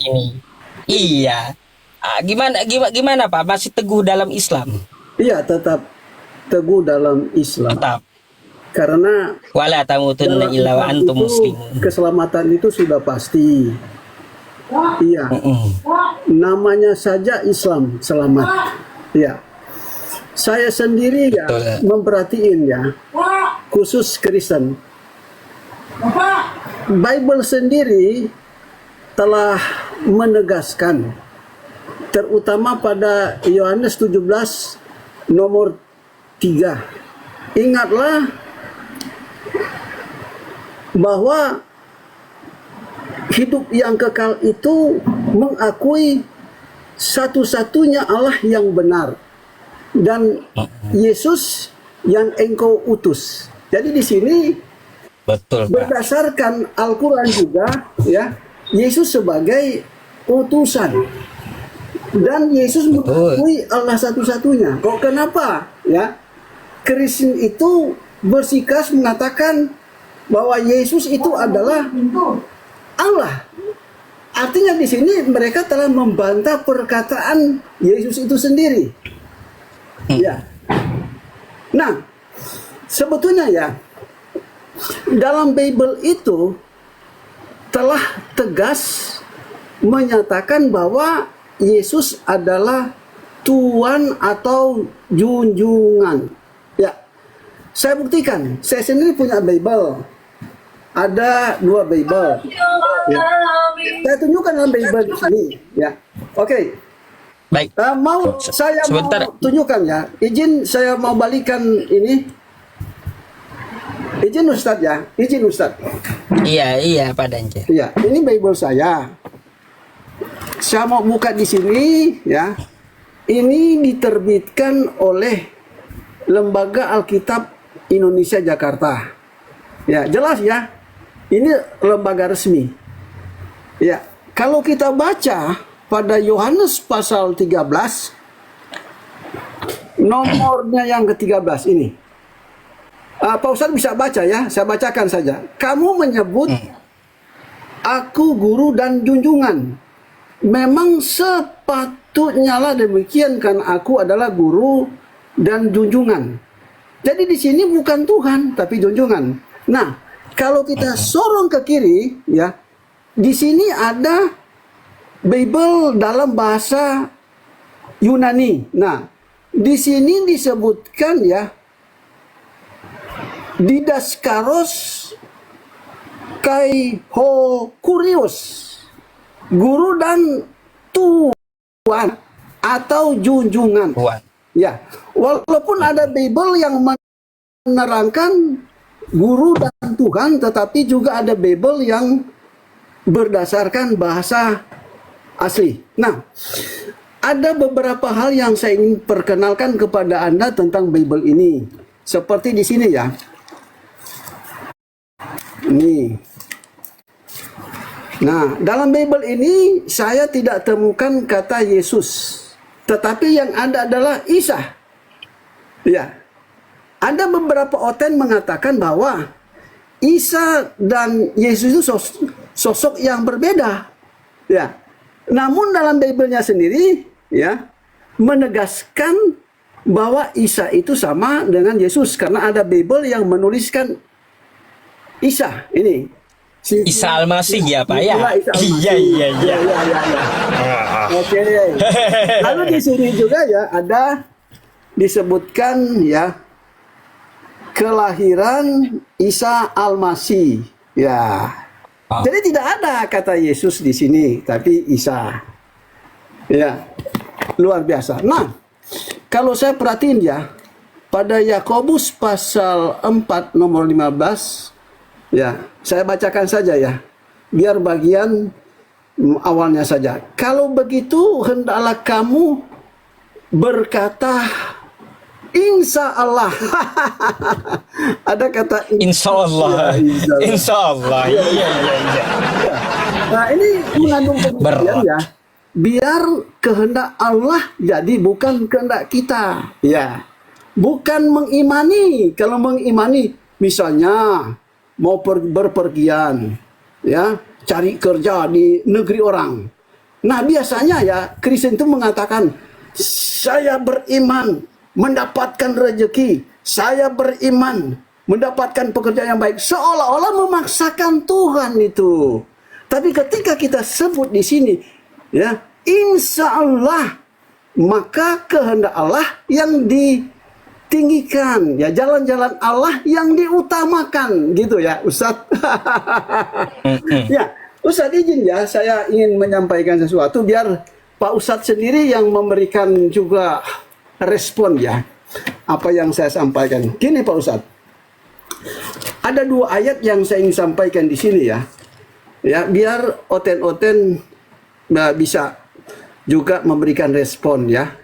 ini. Iya. Gimana Pak? Masih teguh dalam Islam? Iya, tetap teguh dalam Islam. Tetap. Karena Wala tamutunna dalam illa wa Islam antum itu muslimun. keselamatan itu sudah pasti. Iya, namanya saja Islam selamat. Iya. Saya sendiri ya Betul. memperhatiin ya, khusus Kristen. Bible sendiri telah menegaskan, terutama pada Yohanes 17 nomor 3. Ingatlah bahwa hidup yang kekal itu mengakui satu-satunya Allah yang benar dan Yesus yang engkau utus. Jadi di sini Betul Pak. berdasarkan Al-Quran juga ya, Yesus sebagai utusan dan Yesus mengakui Allah satu-satunya. Kok kenapa ya Kristen itu bersikeras mengatakan bahwa Yesus itu adalah Allah? Artinya di sini mereka telah membantah perkataan Yesus itu sendiri. Ya. Nah, sebetulnya ya dalam Bible itu telah tegas menyatakan bahwa Yesus adalah Tuhan atau junjungan. Ya, saya buktikan. Saya sendiri punya Bible. Ada 2 Bible. Ya. Saya tunjukkan dalam Bible di sini. Ya, oke. Baik. Mau saya Sebentar. mau tunjukkan ya. Izin saya mau balikan ini. Izin Ustadz ya. Izin Ustadz. Iya Pak Dance. Iya, ini Bible saya. Saya mau buka di sini ya. Ini diterbitkan oleh Lembaga Alkitab Indonesia Jakarta. Ya, jelas ya. Ini lembaga resmi. Ya, kalau kita baca pada Yohanes pasal 13 nomornya yang ke-13 ini. Pak Ustadz bisa baca ya, saya bacakan saja. Kamu menyebut aku guru dan junjungan. Memang sepatutnya lah demikian, kan aku adalah guru dan junjungan. Jadi di sini bukan Tuhan tapi junjungan. Nah, kalau kita sorong ke kiri ya, di sini ada Bible dalam bahasa Yunani. Nah, di sini disebutkan ya Didaskaros kai ho kurios, guru dan tuan atau junjungan. Tuhan. Ya, walaupun ada Bible yang menerangkan guru dan Tuhan, tetapi juga ada Bible yang berdasarkan bahasa asli. Nah, ada beberapa hal yang saya ingin perkenalkan kepada Anda tentang Bible ini. Seperti di sini ya. Ini. Nah, dalam Bible ini saya tidak temukan kata Yesus, tetapi yang ada adalah Isa. Ya. Ada beberapa oten mengatakan bahwa Isa dan Yesus itu sosok yang berbeda. Ya. Namun dalam Bible-nya sendiri ya menegaskan bahwa Isa itu sama dengan Yesus, karena ada Bible yang menuliskan Isa ini. Isa Al-Masih ya Pak ya. Isa Al-Masih. Iya. Oke. Lalu di sini juga ya ada disebutkan ya kelahiran Isa Al-Masih. Ya. Jadi tidak ada kata Yesus di sini, tapi Isa. Ya. Luar biasa. Nah, kalau saya perhatiin ya, pada Yakobus pasal 4 nomor 15, ya, saya bacakan saja ya, biar bagian awalnya saja. Kalau begitu, hendaklah kamu berkata, Insya Allah. Ada kata Insya Allah. Ya, Insya Allah. Iya. Nah, ini mengandung pengertian ya. Biar kehendak Allah jadi bukan kehendak kita. Ya. Bukan mengimani. Kalau mengimani, misalnya mau berpergian, ya, cari kerja di negeri orang. Nah, biasanya ya Kristen itu mengatakan, saya beriman mendapatkan rezeki, saya beriman mendapatkan pekerjaan yang baik, seolah-olah memaksakan Tuhan itu. Tapi ketika kita sebut di sini, ya, insya Allah, maka kehendak Allah yang ditinggikan, ya, jalan-jalan Allah yang diutamakan, gitu ya, Ustadz. Ya, Ustadz izin ya, saya ingin menyampaikan sesuatu biar Pak Ustadz sendiri yang memberikan juga respon ya apa yang saya sampaikan. Gini Pak Ustadz, ada 2 ayat yang saya ingin sampaikan di sini ya. Ya, biar oten-oten bisa juga memberikan respon ya.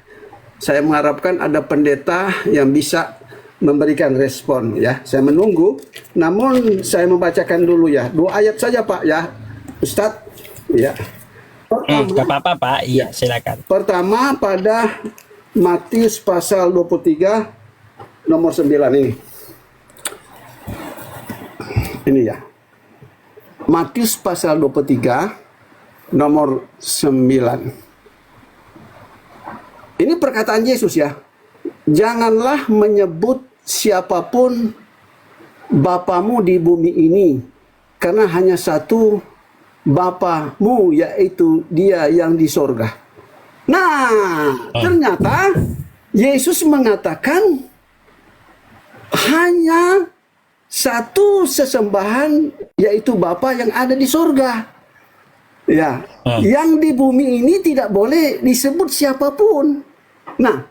Saya mengharapkan ada pendeta yang bisa memberikan respon ya. Saya menunggu, namun saya membacakan dulu ya. 2 ayat saja Pak ya, Ustadz. Ya. Gak apa-apa Pak, iya silakan. Pertama pada Matius pasal 23 nomor 9 ini. Ini ya. Matius pasal 23 nomor 9. Ini perkataan Yesus ya. Janganlah menyebut siapapun Bapamu di bumi ini, karena hanya satu Bapamu, yaitu Dia yang di sorga. Nah, ternyata Yesus mengatakan hanya satu sesembahan, yaitu Bapa yang ada di sorga. Ya, yang di bumi ini tidak boleh disebut siapapun. Nah,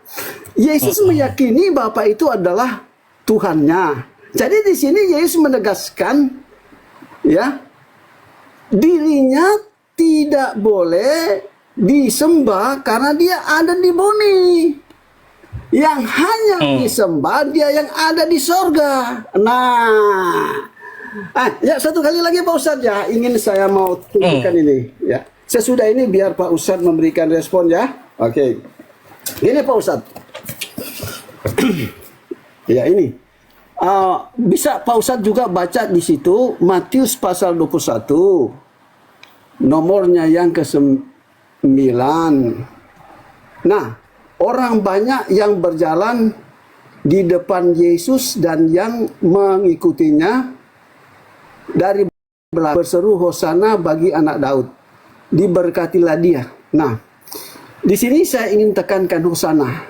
Yesus meyakini Bapa itu adalah Tuhannya. Jadi di sini Yesus menegaskan, ya, dirinya tidak boleh disembah karena dia ada di bumi. Yang hanya disembah dia yang ada di sorga. Nah, ya satu kali lagi Pak Ustadz ya, ingin saya mau tunjukkan ini ya. Sesudah ini biar Pak Ustadz memberikan respon ya. Oke. Ini Pak Ustadz. Ya ini. Bisa Pak Ustadz juga baca di situ Matius pasal 21. Nomornya yang ke-9. Nah, orang banyak yang berjalan di depan Yesus dan yang mengikutinya dari belakang berseru Hosana bagi anak Daud. Diberkatilah dia. Nah, di sini saya ingin tekankan Hosana.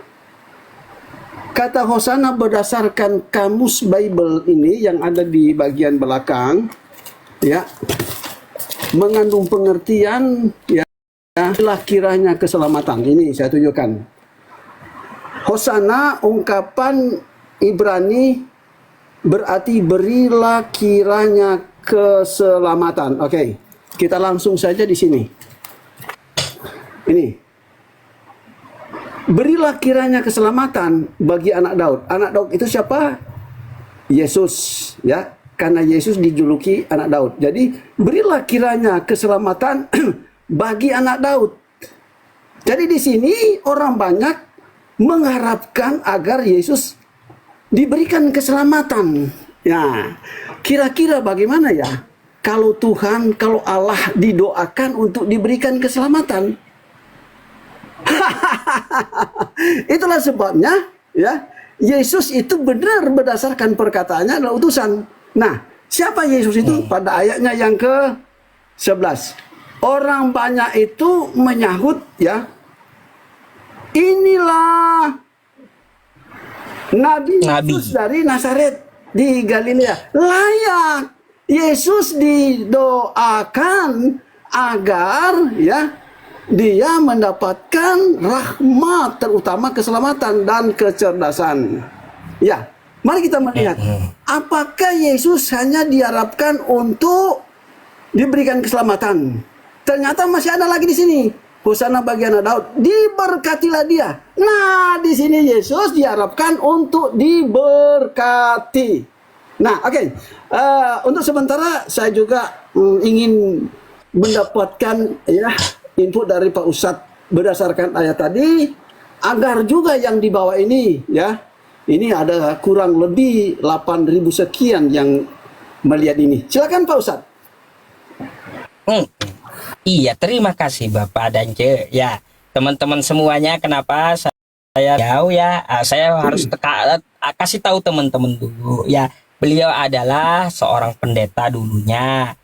Kata Hosana berdasarkan kamus Bible ini yang ada di bagian belakang, ya, mengandung pengertian, ya, lah kiranya keselamatan. Ini saya tunjukkan. Hosana ungkapan Ibrani berarti berilah kiranya keselamatan. Oke, kita langsung saja di sini. Ini. Berilah kiranya keselamatan bagi anak Daud. Anak Daud itu siapa? Yesus, ya. Karena Yesus dijuluki anak Daud. Jadi, berilah kiranya keselamatan bagi anak Daud. Jadi di sini orang banyak mengharapkan agar Yesus diberikan keselamatan. Ya, kira-kira bagaimana ya kalau Tuhan, kalau Allah didoakan untuk diberikan keselamatan? Itulah sebabnya ya Yesus itu benar berdasarkan perkataannya adalah utusan. Nah, siapa Yesus itu? Pada ayatnya yang ke-11. Orang banyak itu menyahut ya, inilah Nabi Yesus dari Nazaret di Galilea. Layak Yesus didoakan agar ya dia mendapatkan rahmat, terutama keselamatan dan kecerdasan. Ya, mari kita melihat apakah Yesus hanya diharapkan untuk diberikan keselamatan. Ternyata masih ada lagi di sini. Hosana bagi anak Daud, diberkatilah dia. Nah, di sini Yesus diharapkan untuk diberkati. Nah, oke. Untuk sementara saya juga ingin mendapatkan ya input dari Pak Ustadz berdasarkan ayat tadi, agar juga yang di bawah ini ya, ini ada kurang lebih 8.000 sekian yang melihat ini. Silakan Pak Ustadz. Iya, terima kasih Bapak dan Ce. Ya, teman-teman semuanya, kenapa saya jauh ya? Saya harus kasih tahu teman-teman dulu. Ya, beliau adalah seorang pendeta dulunya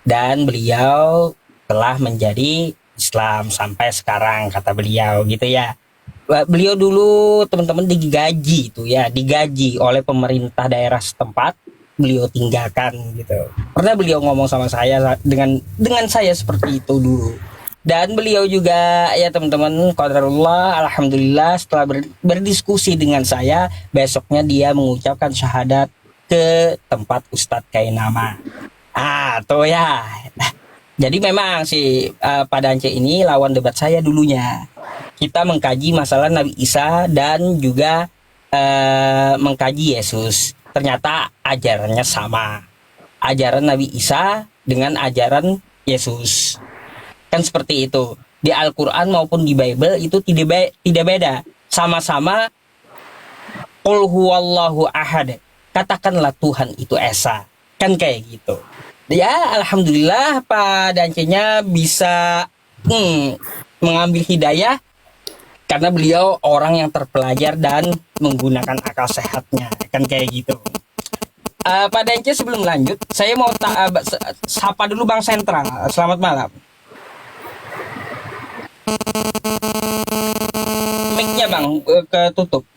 dan beliau telah menjadi Islam sampai sekarang kata beliau gitu ya. Beliau dulu teman-teman digaji itu ya, digaji oleh pemerintah daerah setempat, beliau tinggalkan gitu. Pernah beliau ngomong sama saya dengan saya seperti itu dulu. Dan beliau juga ya teman-teman, qadarullah, alhamdulillah setelah berdiskusi dengan saya, besoknya dia mengucapkan syahadat ke tempat Ustadz Kainama. Tuh ya. Jadi memang si Pak Dance ini lawan debat saya dulunya. Kita mengkaji masalah Nabi Isa dan juga mengkaji Yesus. Ternyata ajarannya sama. Ajaran Nabi Isa dengan ajaran Yesus. Kan seperti itu. Di Al-Quran maupun di Bible itu tidak beda. Sama-sama Qul huwallahu ahad. Katakanlah Tuhan itu Esa. Kan kayak gitu. Ya alhamdulillah Pak Dance-nya bisa mengambil hidayah karena beliau orang yang terpelajar dan menggunakan akal sehatnya, kan kayak gitu. Pak Dance, sebelum lanjut, saya mau sapa dulu Bang Sentral. Selamat malam. Mic-nya Bang ketutup.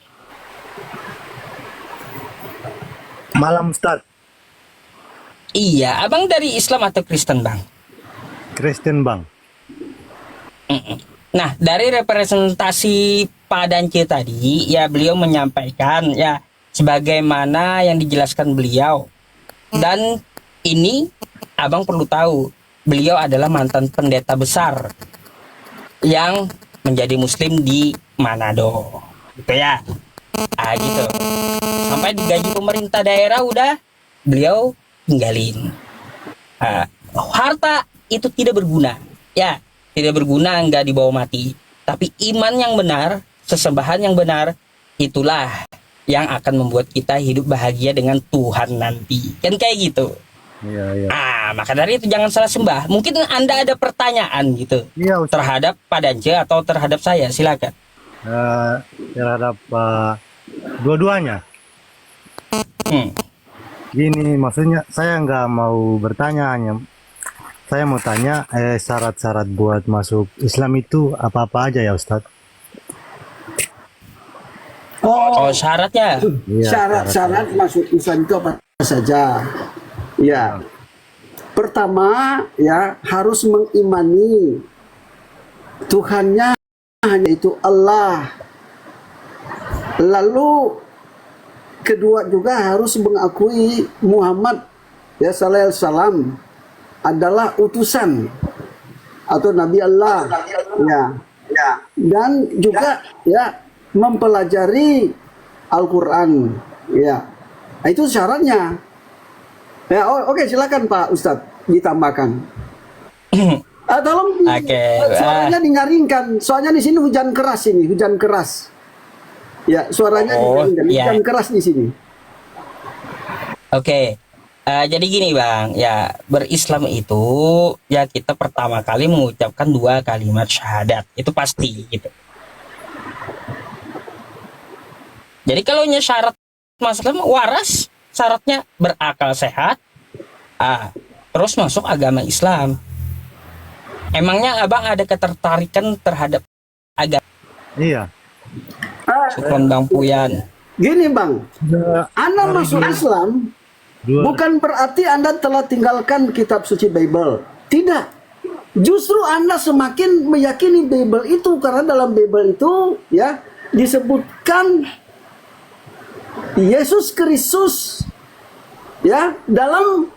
Malam Ustaz. Iya, Abang dari Islam atau Kristen Bang? Kristen Bang. Nah, dari representasi Pak Dance tadi, ya beliau menyampaikan ya sebagaimana yang dijelaskan beliau. Dan ini Abang perlu tahu, beliau adalah mantan pendeta besar yang menjadi Muslim di Manado. Gitu ya. Gitu. Sampai digaji pemerintah daerah udah beliau tinggalin. Harta itu tidak berguna. Ya, tidak berguna, enggak dibawa mati. Tapi iman yang benar, sesembahan yang benar, itulah yang akan membuat kita hidup bahagia dengan Tuhan nanti. Kan kayak gitu. Iya. Maka dari itu jangan salah sembah. Mungkin Anda ada pertanyaan gitu. Iya, Ustaz. Terhadap Pak Dance atau terhadap saya, silakan. Terhadap dua-duanya. Gini, maksudnya saya nggak mau bertanya, hanya saya mau tanya syarat-syarat buat masuk Islam itu apa-apa aja ya Ustadz? Syaratnya. Iya, Syarat-syarat masuk Islam itu apa saja? Ya. Pertama, ya harus mengimani Tuhannya hanya itu Allah. Lalu kedua juga harus mengakui Muhammad ya sallallahu alaihi wasallam adalah utusan atau Nabi Allah. Ya. Dan juga ya mempelajari Al-Qur'an. Ya. Nah, itu syaratnya. Ya, oke, silakan Pak Ustadz ditambahkan. Tolong suaranya dinyaringkan. Soalnya di sini hujan keras ini, hujan keras. Ya, suaranya hujan keras di sini. Oke. Jadi gini Bang, ya berislam itu ya kita pertama kali mengucapkan 2 kalimat syahadat, itu pasti gitu. Jadi kalau syarat masuk waras, syaratnya berakal sehat, terus masuk agama Islam. Emangnya Abang ada ketertarikan terhadap agama? Iya. Syukron Bang Puyan. Gini Bang, Anda masuk Islam bukan berarti Anda telah tinggalkan kitab suci Bible. Tidak. Justru Anda semakin meyakini Bible itu karena dalam Bible itu ya disebutkan Yesus Kristus ya dalam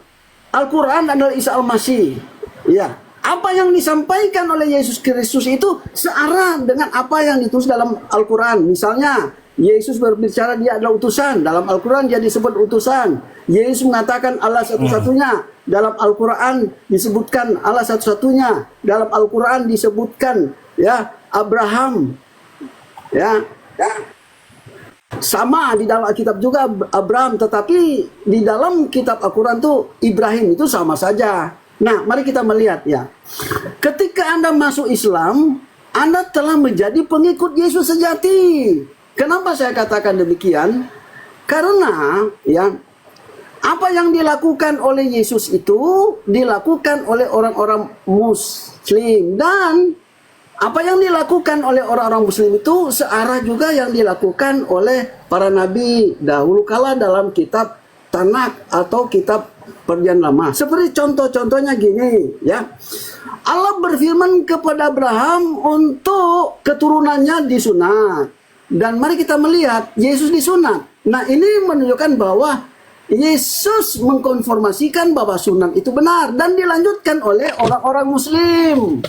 Al-Qur'an adalah Isa Al-Masih. Ya. Apa yang disampaikan oleh Yesus Kristus itu searah dengan apa yang ditulis dalam Al-Qur'an. Misalnya Yesus berbicara dia adalah utusan. Dalam Al-Quran dia disebut utusan. Yesus mengatakan Allah satu-satunya. Dalam Al-Quran disebutkan Allah satu-satunya. Dalam Al-Quran disebutkan ya Abraham. Ya. Sama di dalam Alkitab juga Abraham. Tetapi di dalam kitab Al-Quran tuh Ibrahim itu sama saja. Nah, mari kita melihat ya. Ketika Anda masuk Islam, Anda telah menjadi pengikut Yesus sejati. Kenapa saya katakan demikian? Karena ya, apa yang dilakukan oleh Yesus itu dilakukan oleh orang-orang Muslim, dan apa yang dilakukan oleh orang-orang Muslim itu searah juga yang dilakukan oleh para nabi dahulu kala dalam kitab Tanak atau kitab Perjanjian Lama. Seperti contoh-contohnya gini ya. Allah berfirman kepada Abraham untuk keturunannya disunat. Dan mari kita melihat Yesus disunat. Nah, ini menunjukkan bahwa Yesus mengkonfirmasikan bahwa sunat itu benar dan dilanjutkan oleh orang-orang Muslim.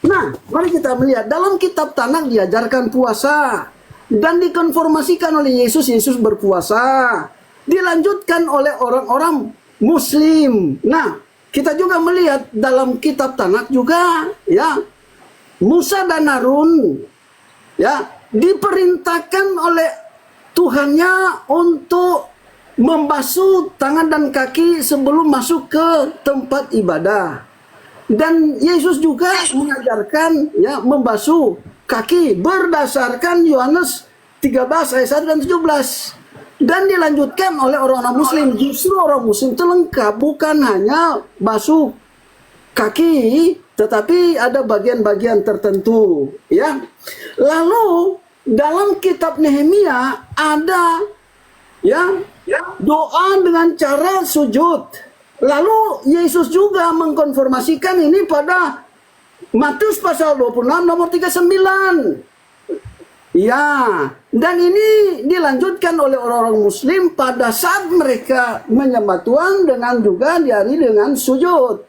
Nah, mari kita melihat dalam kitab Tanak diajarkan puasa dan dikonfirmasikan oleh Yesus. Yesus berpuasa, dilanjutkan oleh orang-orang Muslim. Nah, kita juga melihat dalam kitab Tanak juga ya, Musa dan Harun ya diperintahkan oleh Tuhannya untuk membasuh tangan dan kaki sebelum masuk ke tempat ibadah. Dan Yesus juga mengajarkan ya membasuh kaki berdasarkan Yohanes 13 ayat 1 dan 17. Dan dilanjutkan oleh orang-orang Muslim. Justru orang Muslim itu lengkap, bukan hanya basuh kaki, tetapi ada bagian-bagian tertentu ya. Lalu dalam kitab Nehemia ada ya doa dengan cara sujud. Lalu Yesus juga mengkonfirmasikan ini pada Matius pasal 26 nomor 39. Ya, dan ini dilanjutkan oleh orang-orang Muslim pada saat mereka menyembah Tuhan dengan juga diari dengan sujud.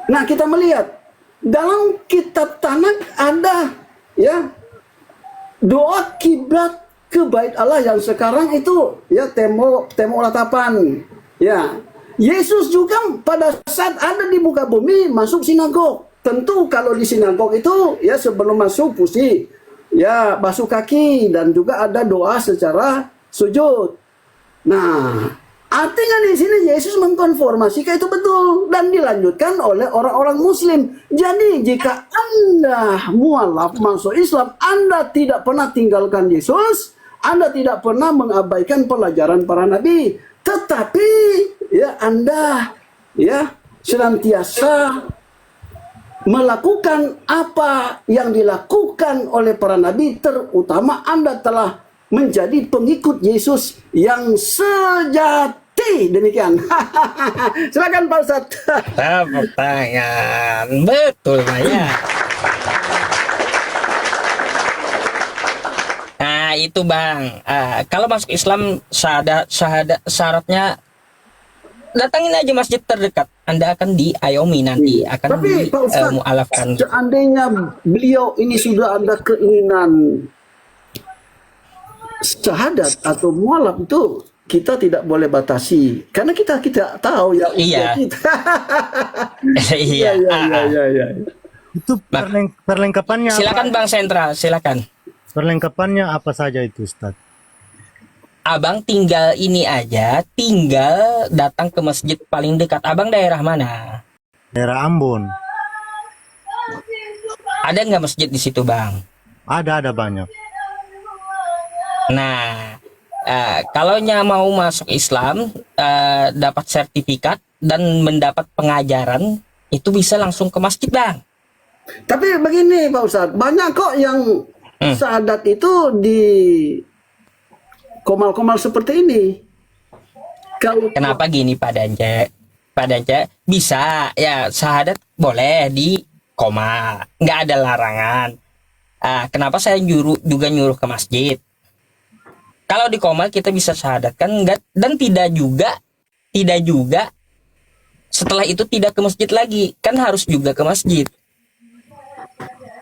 Nah, kita melihat dalam kitab Tanak ada ya doa kiblat ke bait Allah yang sekarang itu ya tembok ratapan. Ya, Yesus juga pada saat ada di muka bumi masuk sinagog. Tentu kalau di sinagog itu ya sebelum masuk pusti ya basuh kaki dan juga ada doa secara sujud. Nah, artinya di sini Yesus mengkonfirmasikan itu betul dan dilanjutkan oleh orang-orang Muslim. Jadi jika Anda mualaf masuk Islam, Anda tidak pernah tinggalkan Yesus, Anda tidak pernah mengabaikan pelajaran para nabi, tetapi ya Anda ya senantiasa melakukan apa yang dilakukan oleh para nabi, terutama Anda telah menjadi pengikut Yesus yang sejati. Demikian. Silakan Pak Ustadz. Pertanyaan betul Pak ya. Nah itu Bang, kalau masuk Islam syaratnya datangin aja masjid terdekat. Anda akan diayomi nanti, akan Tapi Pak Ustadz, mualafkan. seandainya beliau ini sudah ada keinginan syahadat atau mualaf, itu kita tidak boleh batasi karena kita tahu ya Iya. kita. Iya. Iya. Itu perlengkapannya Silakan apa? Bang Sentral, silakan. Perlengkapannya apa saja itu, Ustaz? Abang tinggal ini aja, tinggal datang ke masjid paling dekat. Abang daerah mana? Daerah Ambon. Ada nggak masjid di situ Bang? Ada banyak. Nah, kalau mau masuk Islam, dapat sertifikat dan mendapat pengajaran, itu bisa langsung ke masjid Bang. Tapi begini Pak Ustadz, banyak kok yang syahadat itu di komal-komal seperti ini. Kalau Kenapa gini Pak Dance? Pak Dance bisa ya syahadat boleh di komal, nggak ada larangan. Kenapa saya juga nyuruh ke masjid? Kalau di komal kita bisa syahadatkan enggak, dan tidak juga setelah itu tidak ke masjid lagi, kan harus juga ke masjid.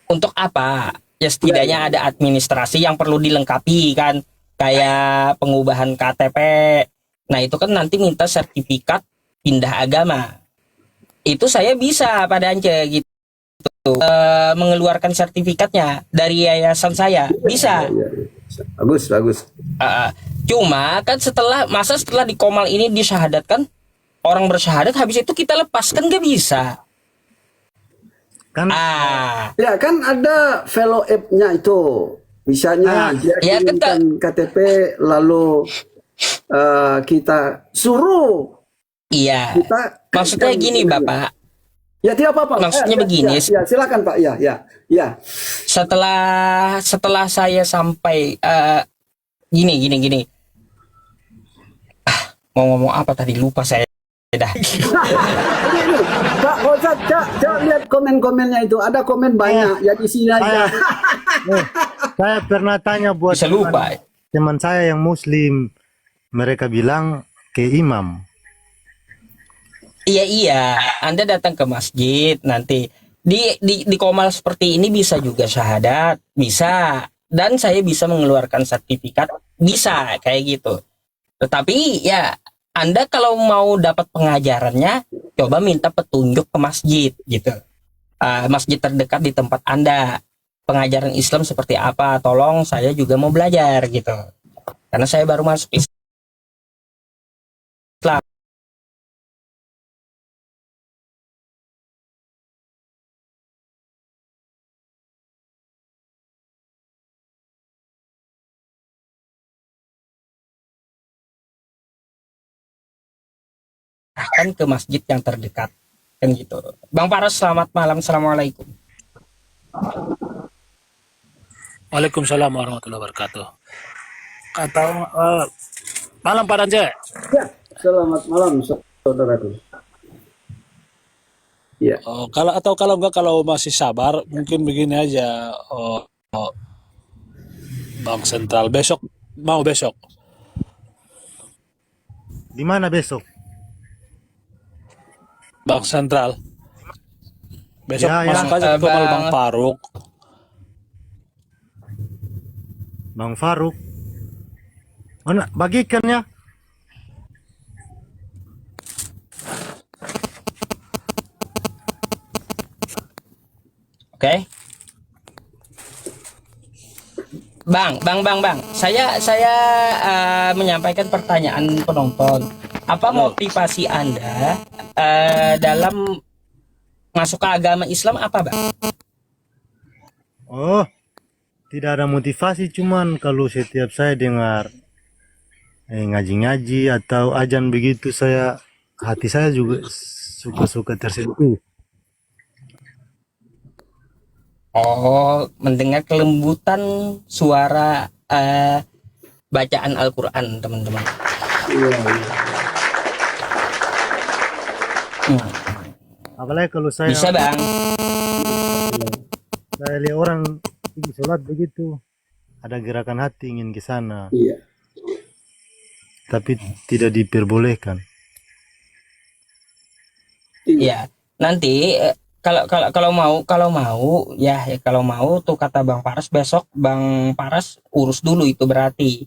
Untuk apa? Ya setidaknya ada administrasi yang perlu dilengkapi kan, kayak pengubahan KTP. Nah itu kan nanti minta sertifikat pindah agama. Itu saya bisa pada Ance gitu, mengeluarkan sertifikatnya dari yayasan saya bisa. bagus. Cuma kan setelah di komal ini disyahadatkan, orang bersyahadat habis itu kita lepaskan nggak bisa. Kan Ya kan ada follow up-nya itu. Misalnya dia ya kan, kirimkan KTP lalu kita suruh Iya. kita Maksudnya kaitkan gini, dengan- Bapak. Ya tidak apa-apa. Maksudnya Ya, begini. Ya, silakan Pak. Ya. Setelah saya sampai gini. Mau ngomong apa tadi, lupa saya dah. Ini, Pak Ustadz, Cak lihat komen-komennya itu. Ada komen banyak. Ya di sini aja. saya pernah tanya buat Bisa lupa. teman saya yang muslim, mereka bilang ke imam. Iya, Anda datang ke masjid nanti di komal seperti ini bisa juga syahadat, bisa, dan saya bisa mengeluarkan sertifikat, bisa kayak gitu. Tetapi ya Anda kalau mau dapat pengajarannya, coba minta petunjuk ke masjid gitu. Masjid terdekat di tempat Anda. Pengajaran Islam seperti apa? Tolong, saya juga mau belajar gitu. Karena saya baru masuk Islam. Kan ke masjid yang terdekat kan gitu. Bang Paras, selamat malam. Assalamualaikum. Waalaikumsalam warahmatullahi wabarakatuh. Malam Pak Ranje. Ya, selamat malam saudaraku. Ya. Kalau masih sabar mungkin begini aja. Bank Sentral besok Di mana besok? Bank Sentral besok Ya, masuk aja ke Bang- Bang Faruk. Bang Faruk. Oh, nak, bagikan ya. Oke. Bang. Saya menyampaikan pertanyaan penonton. Apa motivasi Anda dalam masuk ke agama Islam apa, Bang? Oh, tidak ada motivasi, cuman kalau setiap saya dengar ngaji-ngaji atau ajan begitu, hati saya juga suka-suka tersentuh. Oh, mendengar kelembutan suara bacaan Al-Quran, teman-teman. Apalagi kalau saya Bisa, Bang. lihat orang pergi sholat begitu, ada gerakan hati ingin ke sana, Iya. tapi tidak diperbolehkan. Iya. Nanti kalau mau tuh kata Bang Paras, besok Bang Paras urus dulu itu berarti.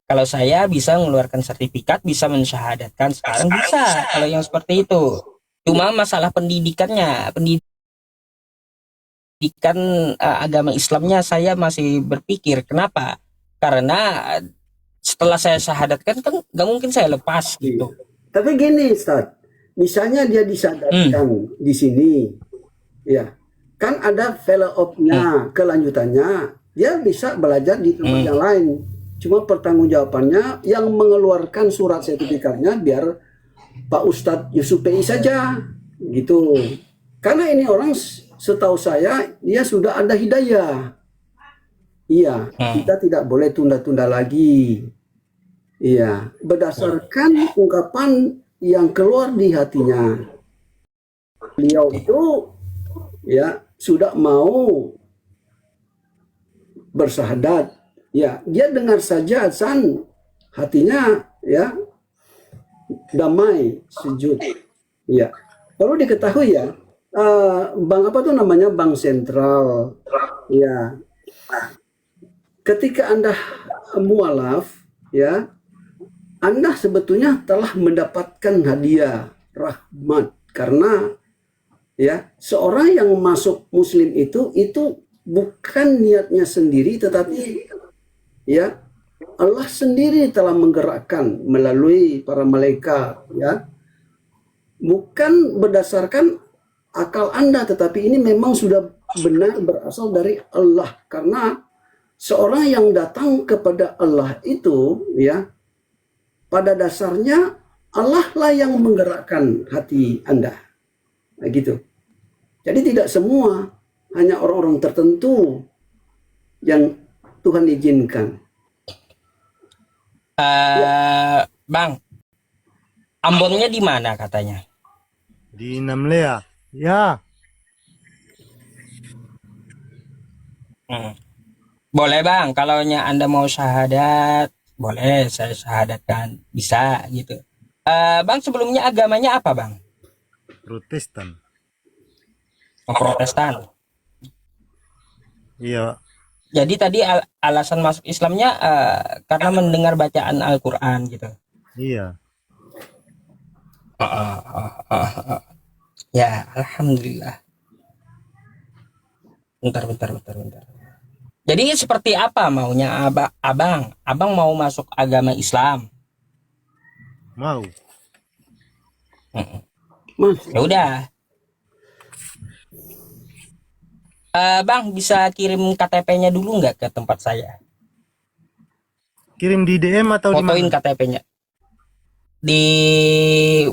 Kalau saya bisa mengeluarkan sertifikat, bisa mensyahadatkan sekarang bisa kalau yang seperti itu. Cuma masalah pendidikan agama Islamnya saya masih berpikir. Kenapa? Karena setelah saya syahadatkan kan nggak mungkin saya lepas gitu. Tapi gini, Ustaz. Misalnya dia disadarkan di sini, ya, kan ada follow up-nya, kelanjutannya, dia bisa belajar di tempat yang lain. Cuma pertanggungjawabannya yang mengeluarkan surat sertifikatnya biar Pak Ustadz Yusuf PI saja, gitu. Karena ini orang setahu saya dia sudah ada hidayah. Iya, kita tidak boleh tunda-tunda lagi. Iya, berdasarkan ungkapan yang keluar di hatinya. Beliau itu ya sudah mau bersahadat. Ya, dia dengar saja azan, hatinya ya damai, sejuk. Ya, perlu diketahui ya, bank apa tuh namanya, bank sentral. Ya, ketika Anda mualaf, ya, Anda sebetulnya telah mendapatkan hadiah rahmat karena ya seorang yang masuk Muslim itu bukan niatnya sendiri, tetapi ya Allah sendiri telah menggerakkan melalui para malaikat, ya, bukan berdasarkan akal Anda, tetapi ini memang sudah benar berasal dari Allah. Karena seorang yang datang kepada Allah itu, ya, pada dasarnya Allah lah yang menggerakkan hati Anda. Nah, gitu. Jadi tidak semua, hanya orang-orang tertentu yang Tuhan izinkan. Bang, Ambonnya di mana katanya? Di Namlea. Ya, Hmm. Boleh bang, kalau Anda mau syahadat, boleh saya syahadatkan, bisa gitu. Bang sebelumnya agamanya apa bang? Protestan. Oh, Protestan. Iya, Jadi tadi alasan masuk Islamnya karena mendengar bacaan Al-Quran gitu. iya. Ya, alhamdulillah. Bentar. Jadi seperti apa maunya abang? Abang mau masuk agama Islam? Mau. Mas, Ya udah. Bang bisa kirim KTP-nya dulu nggak ke tempat saya? Kirim di DM atau di Fotoin mana? KTP-nya di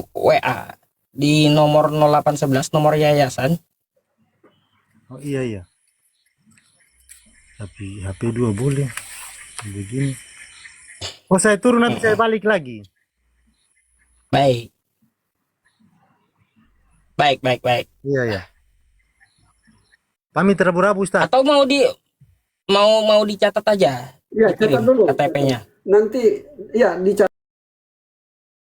WA di nomor 0811 nomor yayasan. Oh iya. Tapi HP 2 boleh. Begini. Oh, saya turun nanti saya balik lagi. Baik. Iya. Kami terabu-rabu, Ustaz. Atau mau dicatat aja? ya, Dikirim catat dulu. KTP-nya. Nanti, ya, dicatat.